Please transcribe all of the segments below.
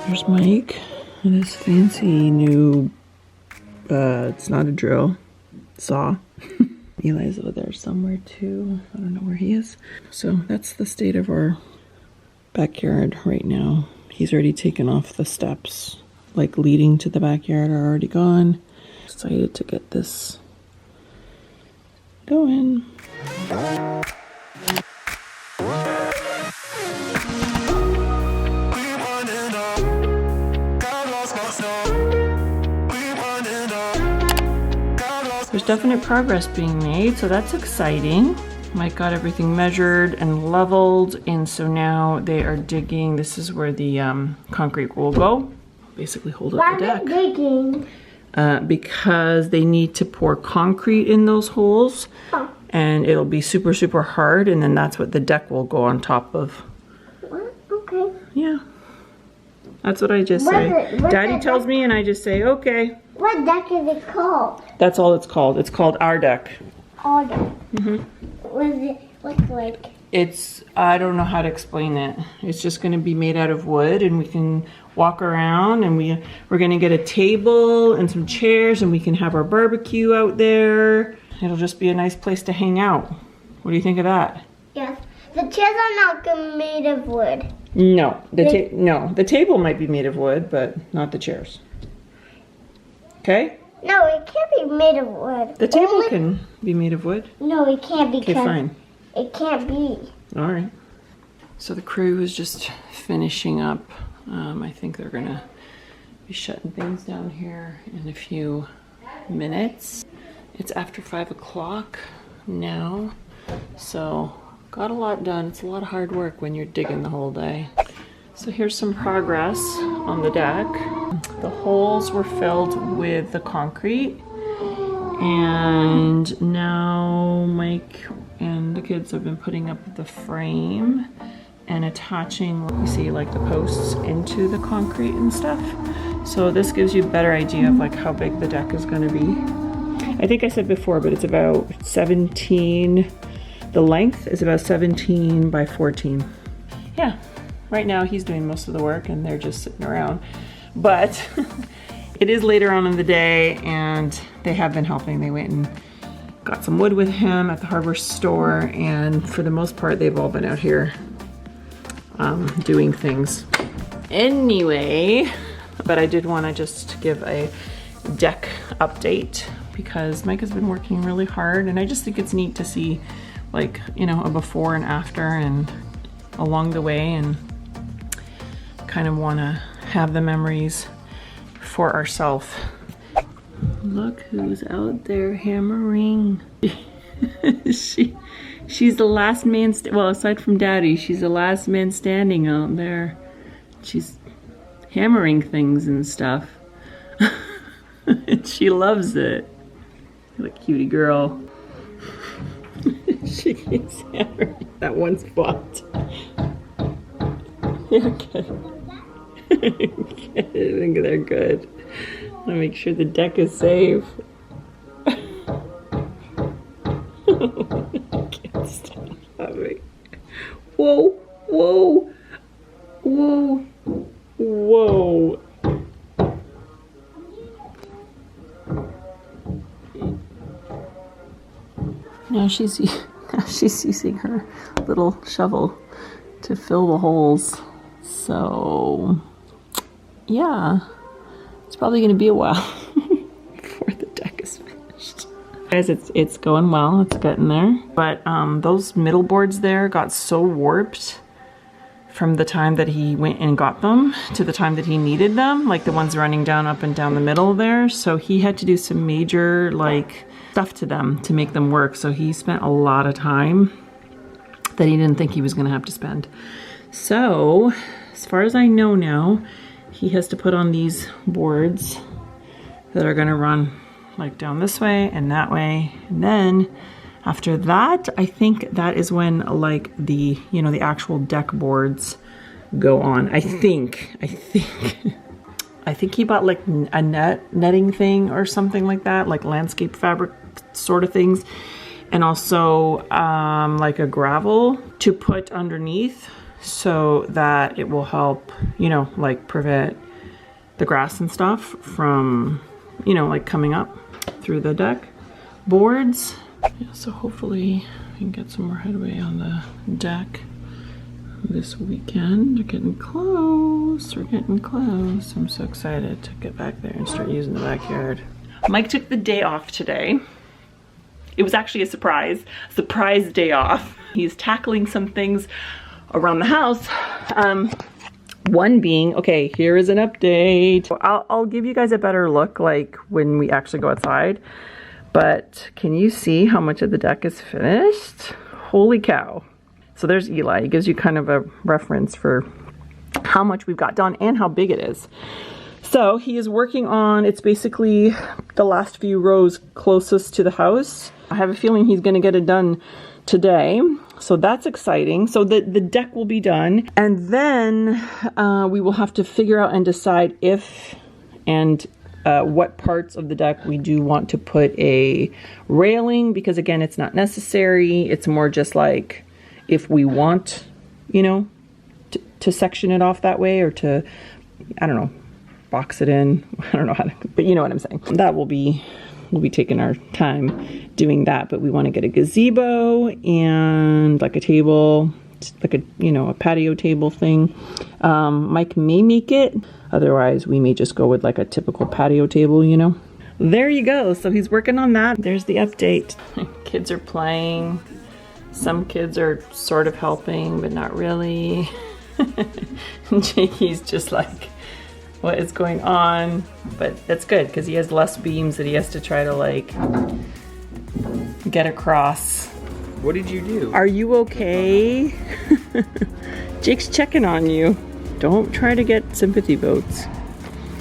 There's Mike and his fancy new, it's not a drill, saw. Eli's over there somewhere too. I don't know where he is. So that's the state of our backyard right now. He's already taken off the steps, like leading to the backyard are already gone. Excited to get this going. There's definite progress being made, so that's exciting. Mike got everything measured and leveled, and so now they are digging. This is where the concrete will go. Basically hold up the deck. Why are they digging? Because they need to pour concrete in those holes, and it'll be super, super hard, and then that's what the deck will go on top of. What? Okay. Yeah. That's what I just say. Daddy tells me, and I just say, okay. What deck is it called? That's all it's called. It's called our deck. Our deck. What does it look like? It's, I don't know how to explain it. It's just going to be made out of wood, and we can walk around, and we're going to get a table and some chairs, and we can have our barbecue out there. It'll just be a nice place to hang out. What do you think of that? Yes. The chairs are not made of wood. No, the table might be made of wood, but not the chairs. Okay? No, it can't be made of wood. The table can be made of wood. No, it can't because Okay, fine. It can't be. All right. So the crew is just finishing up. I think they're gonna be shutting things down here in a few minutes. It's after 5 o'clock now, so got a lot done. It's a lot of hard work when you're digging the whole day. So here's some progress on the deck. The holes were filled with the concrete, and now Mike and the kids have been putting up the frame and attaching, you see, like the posts into the concrete and stuff. So this gives you a better idea of like how big the deck is going to be. I think I said before, but it's about 17. The length is about 17 by 14. Yeah. Right now he's doing most of the work and they're just sitting around, but it is later on in the day and they have been helping. They went and got some wood with him at the hardware store, and for the most part they've all been out here doing things. Anyway, but I did want to just give a deck update because Mike has been working really hard, and I just think it's neat to see, like, you know, a before and after and along the way, and kind of want to have the memories for ourselves. Look who's out there hammering. She's the last man, well, aside from Daddy, she's the last man standing out there. She's hammering things and stuff. And she loves it. What a cutie girl. She keeps hammering that one spot. Okay. I think they're good. I want to make sure the deck is safe. I can't stop laughing. Whoa, whoa, whoa, whoa. Now she's using her little shovel to fill the holes. So, yeah, it's probably going to be a while before the deck is finished. Guys, it's going well. It's getting there. But those middle boards there got so warped from the time that he went and got them to the time that he needed them, like the ones running down up and down the middle there. So he had to do some major, like, stuff to them to make them work. So he spent a lot of time that he didn't think he was going to have to spend. So, as far as I know now, he has to put on these boards that are going to run like down this way and that way. And then after that, I think that is when like the, you know, the actual deck boards go on. I think he bought like a netting thing or something like that, like landscape fabric sort of things. And also like a gravel to put underneath so that it will help, you know, like prevent the grass and stuff from, you know, like coming up through the deck boards. Yeah, so hopefully we can get some more headway on the deck this weekend. We're getting close, we're getting close. I'm so excited to get back there and start using the backyard. Mike took the day off today. It was actually a surprise day off. He's tackling some things around the house. One being, okay, here is an update. I'll give you guys a better look like when we actually go outside. But can you see how much of the deck is finished? Holy cow. So there's Eli. It gives you kind of a reference for how much we've got done and how big it is. So he is working on, it's basically the last few rows closest to the house. I have a feeling he's gonna get it done today. So that's exciting. So the deck will be done. And then we will have to figure out and decide if and what parts of the deck we do want to put a railing, because again, it's not necessary. It's more just like if we want, you know, to section it off that way, or to, I don't know, box it in. I don't know how to, but you know what I'm saying. That will be, we'll be taking our time doing that, but we want to get a gazebo and like a table, like a, you know, a patio table thing. Mike may make it. Otherwise, we may just go with like a typical patio table, you know. There you go. So he's working on that. There's the update. Kids are playing. Some kids are sort of helping, but not really. Jakey's just like, what is going on? But that's good because he has less beams that he has to try to like get across. What did you do? Are you okay? Jake's checking on you. Don't try to get sympathy votes.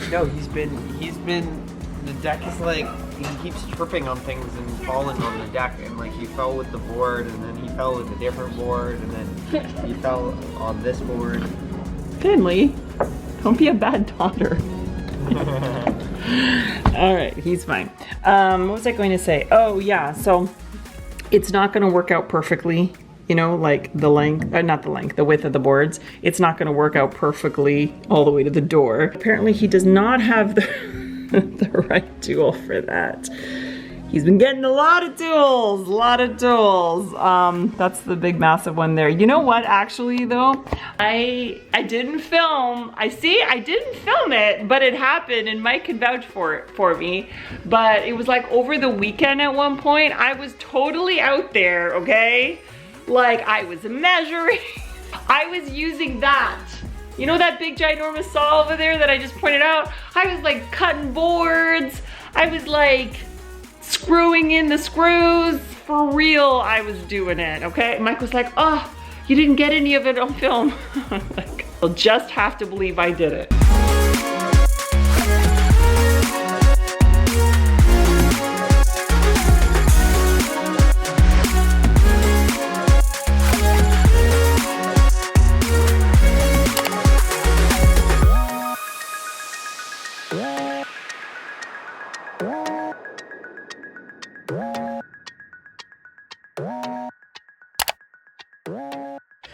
No, he's been, the deck is like, he keeps tripping on things and falling on the deck, and like he fell with the board, and then he fell with a different board, and then he fell on this board. Finley, don't be a bad daughter. All right, he's fine. What was I going to say? Oh yeah, so it's not going to work out perfectly. You know, like the length, not the length, the width of the boards. It's not going to work out perfectly all the way to the door. Apparently he does not have the, the right tool for that. He's been getting a lot of tools, That's the big massive one there. You know what, actually though, I didn't film, I didn't film it, but it happened and Mike can vouch for it for me. But it was like over the weekend at one point, I was totally out there, okay? Like I was measuring, I was using that. You know that big ginormous saw over there that I just pointed out? I was like cutting boards. I was like screwing in the screws. For real, I was doing it, okay? Mike was like, oh, you didn't get any of it on film. I'm like, you'll just have to believe I did it.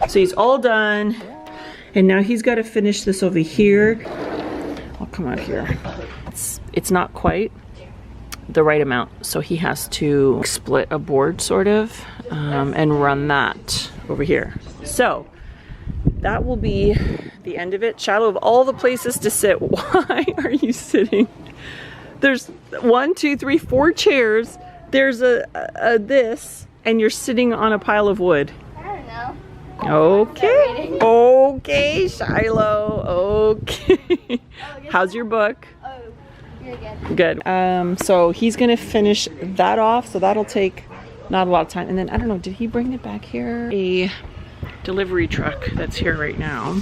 So he's all done, and now he's got to finish this over here. I'll come out here. It's not quite the right amount, so he has to split a board sort of and run that over here. So that will be the end of it. Shiloh, of all the places to sit, why are you sitting? There's 1, 2, 3, 4 chairs. There's a this, and you're sitting on a pile of wood. Okay. Okay, Shiloh. Okay. How's your book? Oh, you're good. Good. So he's gonna finish that off, so that'll take not a lot of time. And then I don't know, did he bring it back here? A delivery truck that's here right now.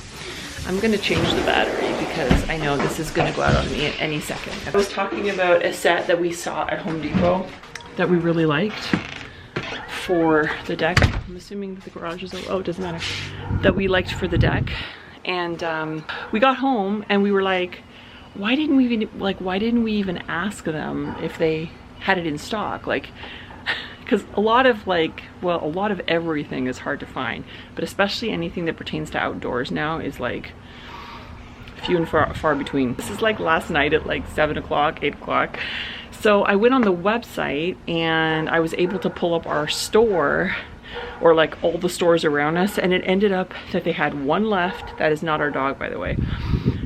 I'm gonna change the battery because I know this is gonna go out on me at any second. I was talking about a set that we saw at Home Depot that we really liked for the deck. I'm assuming that the garage is, oh, it doesn't matter. That we liked for the deck. And we got home and we were like, why didn't we even ask them if they had it in stock? Like, because a lot of like, well, a lot of everything is hard to find, but especially anything that pertains to outdoors now is like few and far between. This is like last night at like 7 o'clock, 8 o'clock. So I went on the website and I was able to pull up our store, or like all the stores around us, and it ended up that they had one left. That is not our dog, by the way.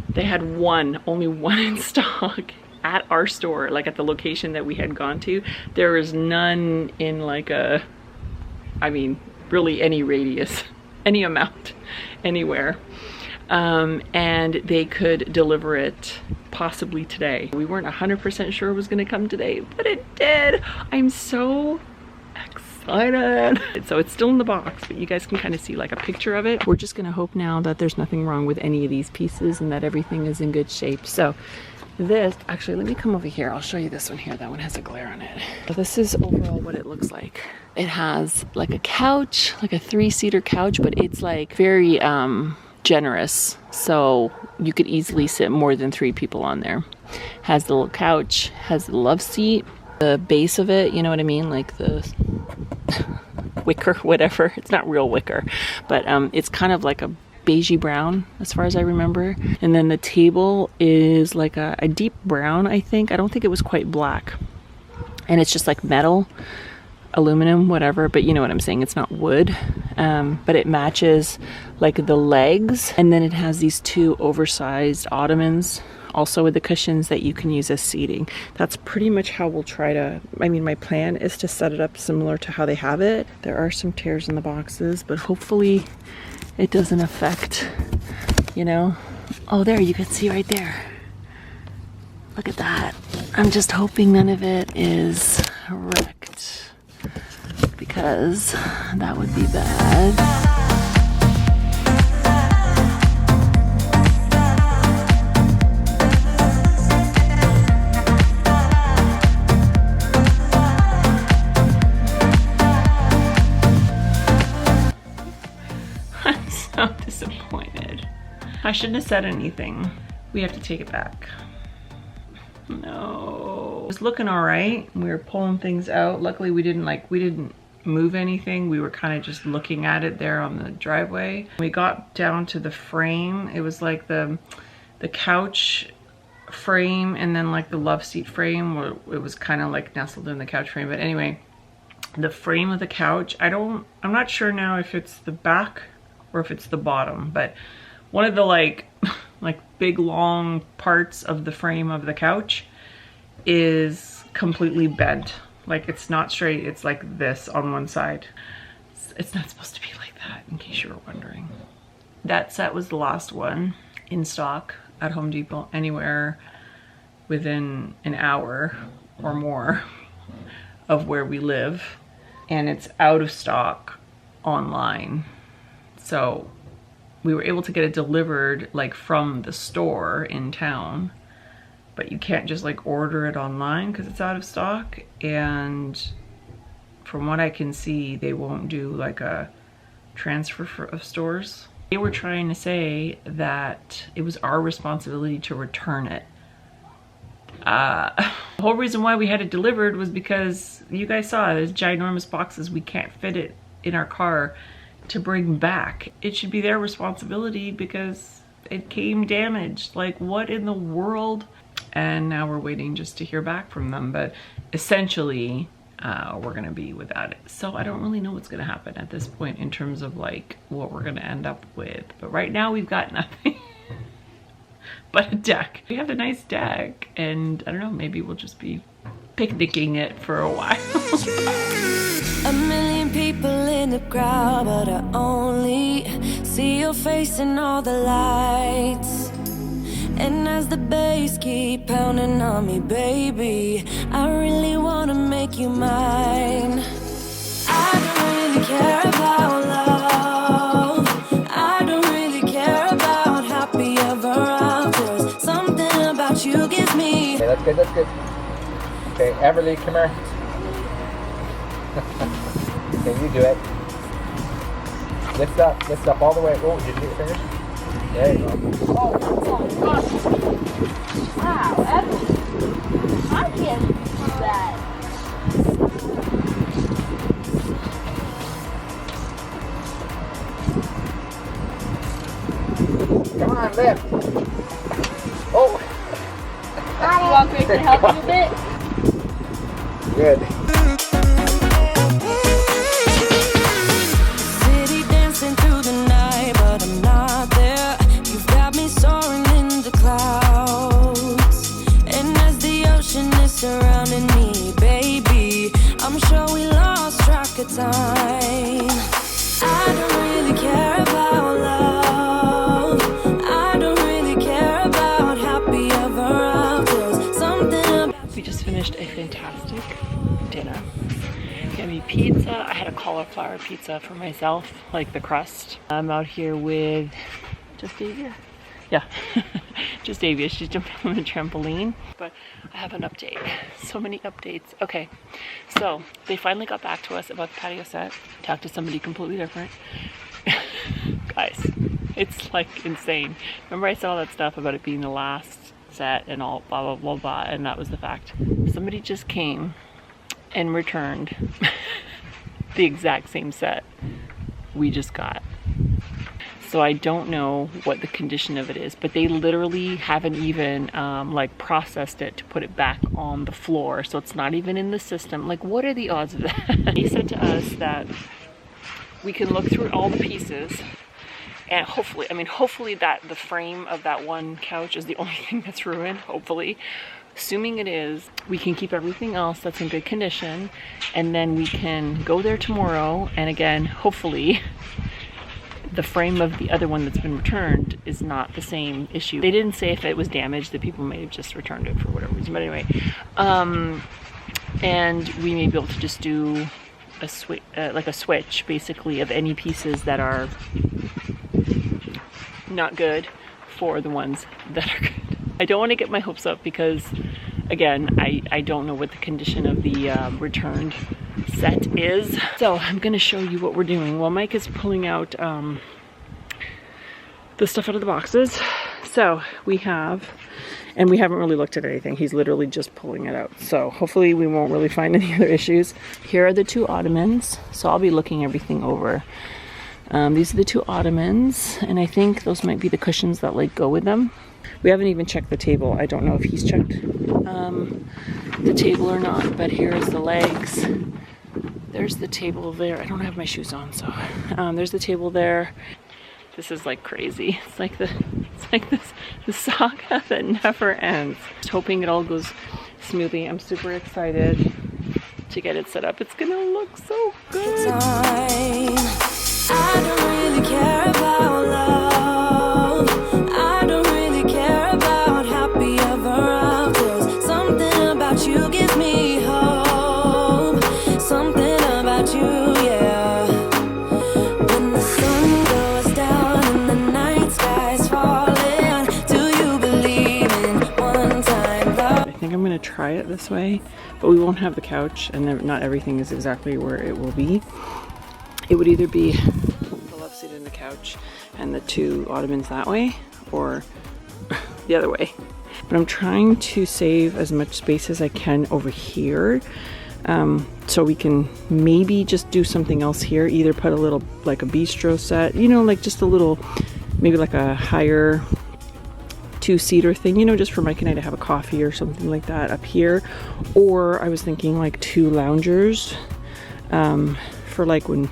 They had only one in stock at our store, like at the location that we had gone to. There is none in like a, I mean, really any radius, any amount, anywhere. And they could deliver it possibly today. We weren't 100% sure it was gonna come today, but it did. I'm so excited. So it's still in the box, but you guys can kind of see like a picture of it. We're just gonna hope now that there's nothing wrong with any of these pieces and that everything is in good shape. So this, actually, let me come over here. I'll show you this one here. That one has a glare on it. So this is overall what it looks like. It has like a couch, like a 3-seater couch, but it's like very, generous, so you could easily sit more than 3 people on there. Has the little couch, has the love seat, the base of it, you know what I mean, like the wicker, whatever. It's not real wicker, but it's kind of like a beigey brown as far as I remember. And then the table is like a deep brown, I think. I don't think it was quite black, and it's just like metal, aluminum, whatever, but you know what I'm saying, it's not wood. But it matches like the legs, and then it has these 2 oversized ottomans also with the cushions that you can use as seating. That's pretty much how we'll try to, I mean, my plan is to set it up similar to how they have it. There are some tears in the boxes, but hopefully it doesn't affect, you know. Oh, there, you can see right there. Look at that. I'm just hoping none of it is wrecked, because that would be bad. I'm so disappointed. I shouldn't have said anything. We have to take it back. No. It was looking all right. We were pulling things out. Luckily we didn't move anything. We were kind of just looking at it there on the driveway. We got down to the frame. It was like the couch frame, and then like the love seat frame, where it was kind of like nestled in the couch frame. But anyway, the frame of the couch, I'm not sure now if it's the back or if it's the bottom, but one of the like big long parts of the frame of the couch is completely bent. Like, it's not straight, it's like this on one side. It's not supposed to be like that, in case you were wondering. That set was the last one in stock at Home Depot anywhere within an hour or more of where we live, and it's out of stock online. So we were able to get it delivered like from the store in town, but you can't just like order it online because it's out of stock. And from what I can see, they won't do like a transfer of stores. They were trying to say that it was our responsibility to return it. The whole reason why we had it delivered was because you guys saw there's ginormous boxes. We can't fit it in our car to bring back. It should be their responsibility because it came damaged. Like, what in the world? And now we're waiting just to hear back from them, but essentially we're gonna be without it. So I don't really know what's gonna happen at this point in terms of like what we're gonna end up with. But right now we've got nothing but a deck. We have a nice deck, and I don't know, maybe we'll just be picnicking it for a while. A million people in the crowd, but I only see your face in all the lights. And as the bass keep pounding on me, baby, I really wanna make you mine. I don't really care about love. I don't really care about happy ever afters. Something about you gives me. Okay, that's good, that's good. Okay, Everly, come here. Okay, you do it. Lift up all the way. Oh, did you get your fingers? There you go. Oh gosh. Wow, Evan. I can't do that. can't lift. Oh. Got Want Grace to help you a bit? Good. City dancing through the night, but I'm not there. You've got me soaring in the clouds, and as the ocean is surrounding me, baby, I'm sure we lost track of time. I don't really care about love. I don't really care about happy ever afters. Something about We just finished a fantastic dinner. Got me pizza. I had a cauliflower pizza for myself, like the crust. I'm out here with just Avia. Yeah, just Avia. She's jumping on the trampoline. But I have an update. So many updates. Okay, so they finally got back to us about the patio set. Talked to somebody completely different. Guys, it's like insane. Remember I said all that stuff about it being the last set and all blah blah blah blah, and that was the fact. Somebody just came and returned the exact same set we just got. So I don't know what the condition of it is, but they literally haven't even like processed it to put it back on the floor, so it's not even in the system. Like, what are the odds of that? He said to us that we can look through all the pieces and hopefully that the frame of that one couch is the only thing that's ruined, hopefully. Assuming it is, we can keep everything else that's in good condition, and then we can go there tomorrow, and again, hopefully the frame of the other one that's been returned is not the same issue. They didn't say if it was damaged, that people may have just returned it for whatever reason, but anyway. And we may be able to just do a switch basically of any pieces that are not good for the ones that are good. I don't want to get my hopes up because, again, I don't know what the condition of the returned set is. So I'm going to show you what we're doing while Mike is pulling out the stuff out of the boxes. So we have, and we haven't really looked at anything. He's literally just pulling it out. So hopefully we won't really find any other issues. Here are the two ottomans. So I'll be looking everything over. These are the two ottomans, and I think those might be the cushions that like go with them. We haven't even checked the table. I don't know if he's checked the table or not, but here's the legs. There's the table there. I don't have my shoes on, so there's the table there. This is like crazy. It's like the saga that never ends. Just hoping it all goes smoothly. I'm super excited to get it set up. It's gonna look so good. I don't really care about love. I don't really care about happy ever afters. Something about you gives me hope. Something about you, yeah. When the sun goes down and the night sky's falling, do you believe in one time love? I think I'm gonna try it this way, but we won't have the couch, and not everything is exactly where it will be. It would either be the love seat and the couch and the two ottomans that way, or the other way. But I'm trying to save as much space as I can over here, so we can maybe just do something else here. Either put a little, like a bistro set, you know, like just a little, maybe like a higher two-seater thing, you know, just for Mike and I to have a coffee or something like that up here. Or I was thinking like two loungers for like when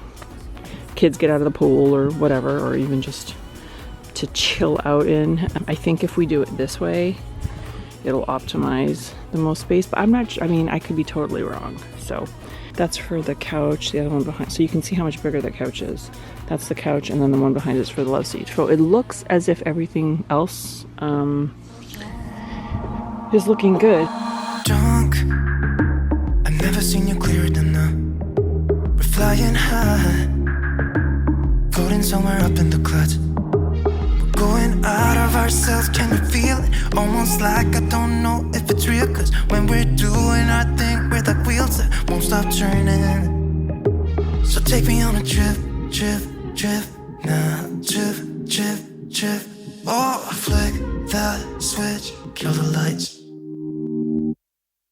kids get out of the pool or whatever, or even just to chill out in. I think if we do it this way, it'll optimize the most space, but I'm not, I mean, I could be totally wrong. So that's for the couch, the other one behind, so you can see how much bigger the couch is. That's the couch, and then the one behind is for the love seat. So it looks as if everything else is looking good. Drunk, I've never seen you clearer than now. We're flying high, floating somewhere up in the clouds. We're going out of ourselves, can you feel it? Almost like I don't know if it's real, cause when we're doing our thing, we're like wheels that won't stop turning. So take me on a trip, now, trip. Oh, flick the switch, kill the lights.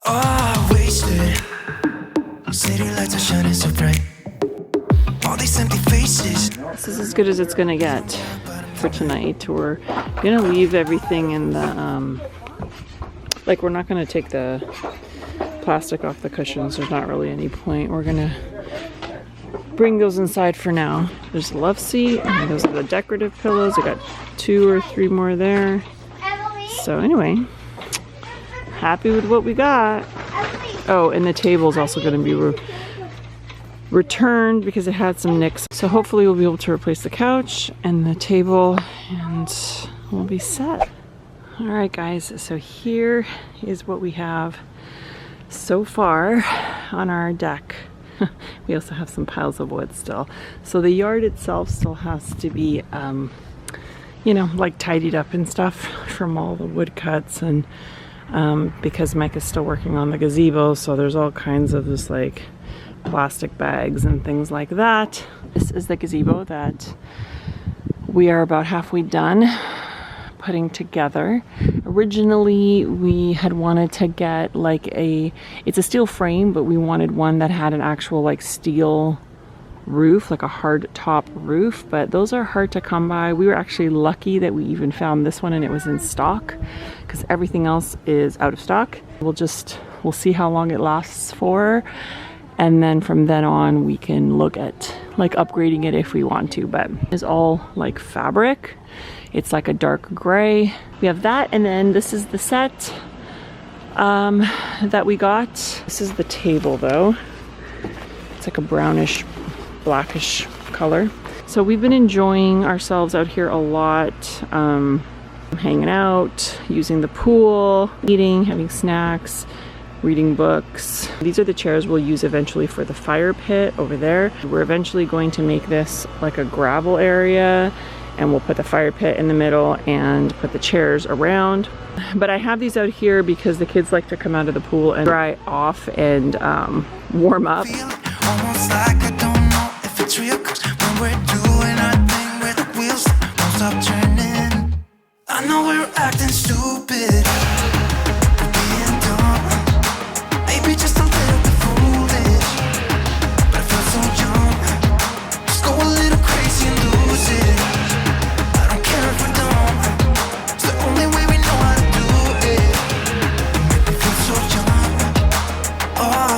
Oh, wasted. City lights are shining so bright. All these empty faces. This is as good as it's gonna get. for tonight. We're gonna leave everything in the, like we're not gonna take the plastic off the cushions. There's not really any point. We're gonna bring those inside for now. There's a love seat, and those are the decorative pillows. I got 2 or 3 more there. So anyway, happy with what we got. Oh, and the table's also gonna be returned because it had some nicks. So hopefully we'll be able to replace the couch and the table and we'll be set. All right guys, so here is what we have so far on our deck. We also have some piles of wood still. So the yard itself still has to be, you know, like tidied up and stuff from all the wood cuts, and because Mike is still working on the gazebo, so there's all kinds of just like plastic bags and things like that. This is the gazebo that we are about halfway done putting together. Originally we had wanted to get like it's a steel frame, but we wanted one that had an actual like steel roof, like a hard top roof, but those are hard to come by. We were actually lucky that we even found this one and it was in stock, because everything else is out of stock. We'll see how long it lasts for, and then from then on we can look at like upgrading it if we want to. But it's all like fabric. It's like a dark gray. We have that, and then this is the set that we got. This is the table though. It's like a brownish, blackish color. So we've been enjoying ourselves out here a lot, hanging out, using the pool, eating, having snacks, reading books. These are the chairs we'll use eventually for the fire pit over there. We're eventually going to make this like a gravel area, and we'll put the fire pit in the middle and put the chairs around. But I have these out here because the kids like to come out of the pool and dry off and warm up. Almost like I don't know if it's real, 'cause when we're doing our thing where the wheels won't stop turning. I know we're acting stupid, we're being dumb, maybe just a little bit foolish, but I feel so young. Just go a little crazy and lose it. I don't care if we're dumb, it's the only way we know how to do it. You make me feel so young. Oh.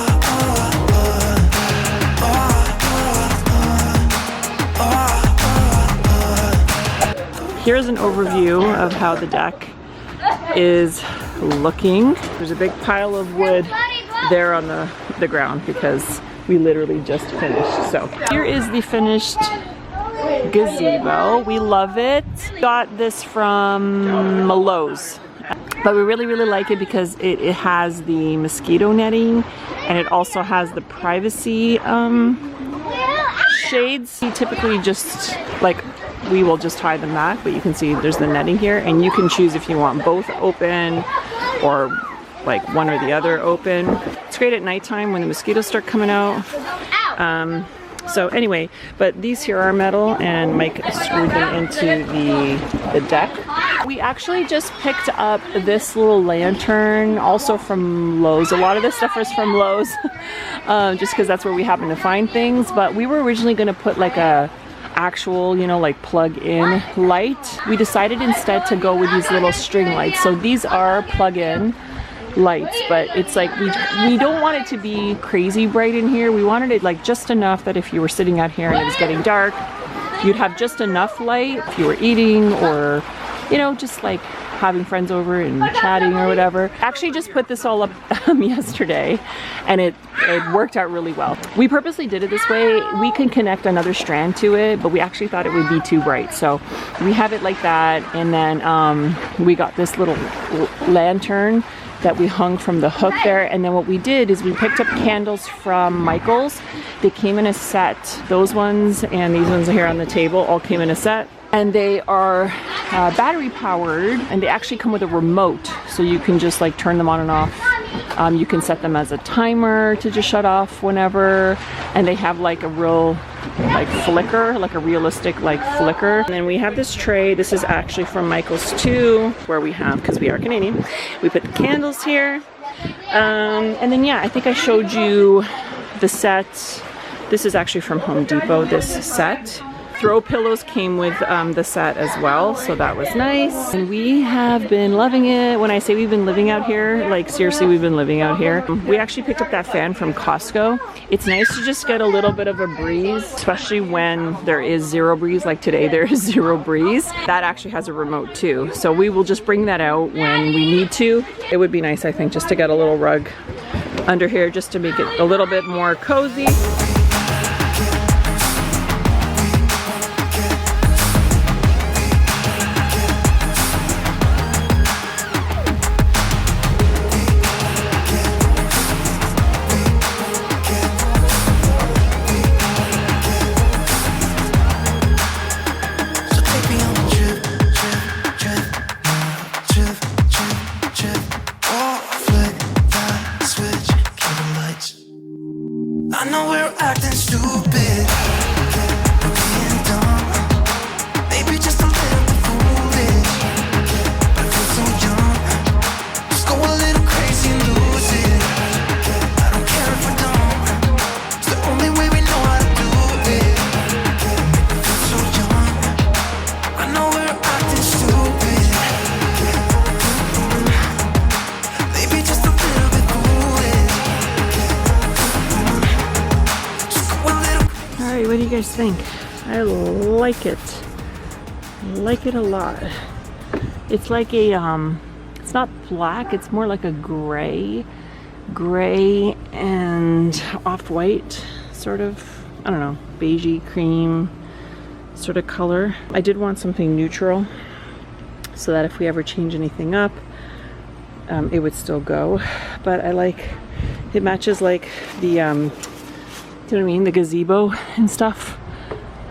Here's an overview of how the deck is looking. There's a big pile of wood there on the ground because we literally just finished. So here is the finished gazebo. We love it. Got this from Lowe's, but we really like it because it has the mosquito netting, and it also has the privacy shades. We typically just we will just tie them back, but you can see there's the netting here, and you can choose if you want both open or like one or the other open. It's great at nighttime when the mosquitoes start coming out. So anyway, but these here are metal, and Mike screwed them into the deck. We actually just picked up this little lantern also from Lowe's. A lot of this stuff is from Lowe's, just because that's where we happen to find things. But we were originally going to put like a actual, you know, like plug-in light. We decided instead to go with these little string lights. So these are plug-in lights, but it's like we don't want it to be crazy bright in here. We wanted it like just enough that if you were sitting out here and it was getting dark, you'd have just enough light if you were eating, or you know, just like having friends over and chatting or whatever. Actually just put this all up yesterday, and it worked out really well. We purposely did it this way. We can connect another strand to it, but we actually thought it would be too bright, so we have it like that. And then we got this little lantern that we hung from the hook there. And then what we did is we picked up candles from Michael's. They came in a set. Those ones and these ones here on the table all came in a set. And they are battery powered, and they actually come with a remote, so you can just like turn them on and off. You can set them as a timer to just shut off whenever, and they have like a real like flicker, like a realistic like flicker. And then we have this tray. This is actually from Michael's too, where we have, because we are Canadian, we put the candles here. And then yeah, I think I showed you the set. This is actually from Home Depot, this set. Throw pillows came with the set as well, so that was nice. And we have been loving it. When I say we've been living out here, like seriously, we've been living out here. We actually picked up that fan from Costco. It's nice to just get a little bit of a breeze, especially when there is zero breeze, like today there is zero breeze. That actually has a remote too, so we will just bring that out when we need to. It would be nice, I think, just to get a little rug under here just to make it a little bit more cozy. I know we're acting stupid, we're being dumb, maybe just a little bit foolish, but I feel so young. Just go a little crazy and lose it. I don't care if we're dumb, it's the only way we know how to do it. I feel so young, I know we're acting stupid, maybe just a little bit foolish. Alright, what do you guys think? I like it. Like it a lot. It's like a, it's not black, it's more like a gray and off-white sort of, I don't know, beigey cream sort of color. I did want something neutral so that if we ever change anything up, it would still go. But I like, it matches like the, you know what I mean, the gazebo and stuff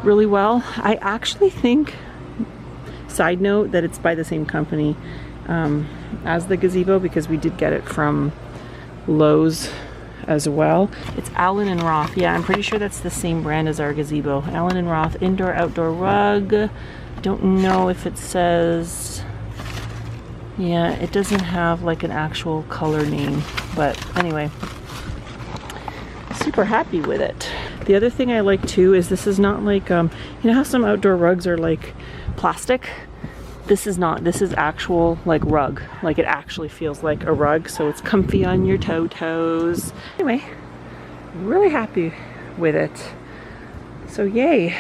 really well. I actually think, side note, that it's by the same company as the gazebo, because we did get it from Lowe's as well. It's Allen and Roth. Yeah, I'm pretty sure that's the same brand as our gazebo. Allen and Roth indoor outdoor rug. Don't know if it says, yeah, it doesn't have like an actual color name, but anyway, super happy with it. The other thing I like too is this is not like, you know how some outdoor rugs are like plastic? This is not. This is actual like rug. Like it actually feels like a rug, so it's comfy on your toes. Anyway, really happy with it. So yay.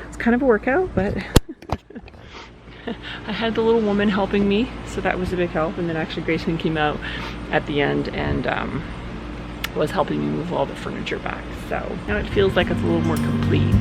It's kind of a workout, but I had the little woman helping me, so that was a big help. And then actually Grayson came out at the end and was helping me move all the furniture back. So now it feels like it's a little more complete.